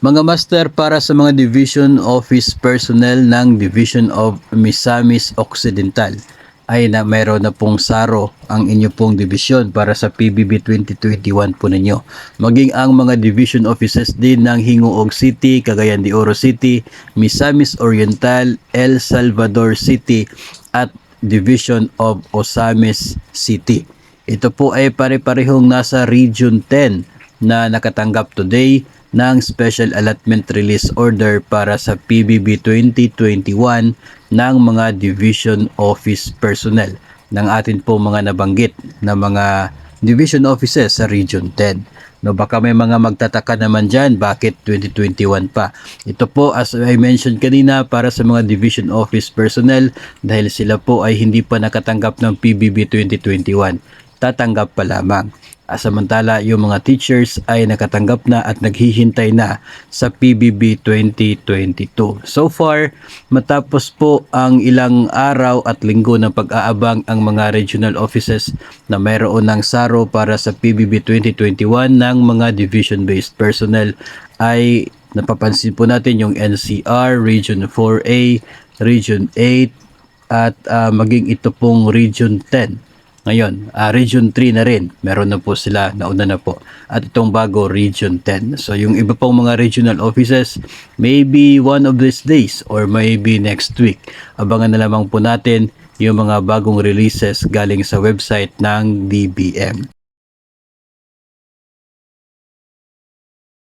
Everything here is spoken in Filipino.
Mga master, para sa mga Division Office personnel ng Division of Misamis Occidental ay mayroon na pong SARO ang inyo pong division para sa PBB 2021 po ninyo. Maging ang mga division offices din ng Hingoog City, Cagayan de Oro City, Misamis Oriental, El Salvador City at Division of Osamis City. Ito po ay pare-parehong nasa Region 10 na nakatanggap today ng Special Allotment Release Order para sa PBB 2021 ng mga Division Office personnel ng atin po mga nabanggit na mga Division Offices sa Region 10. No, baka may mga magtataka naman dyan, bakit 2021 pa? Ito po, as I mentioned kanina, para sa mga Division Office personnel dahil sila po ay hindi pa nakatanggap ng PBB 2021. Tatanggap pa lamang. Samantala, yung mga teachers ay nakatanggap na at naghihintay na sa PBB 2022. So far, matapos po ang ilang araw at linggo ng pag-aabang ang mga regional offices na mayroon ng SARO para sa PBB 2021 ng mga division-based personnel ay napapansin po natin yung NCR, Region 4A, Region 8 at maging ito pong Region 10. Ngayon, Region 3 na rin. Meron na po sila, nauna na po. At itong bago, Region 10. So, yung iba pong mga regional offices, maybe one of these days or maybe next week. Abangan na lamang po natin yung mga bagong releases galing sa website ng DBM.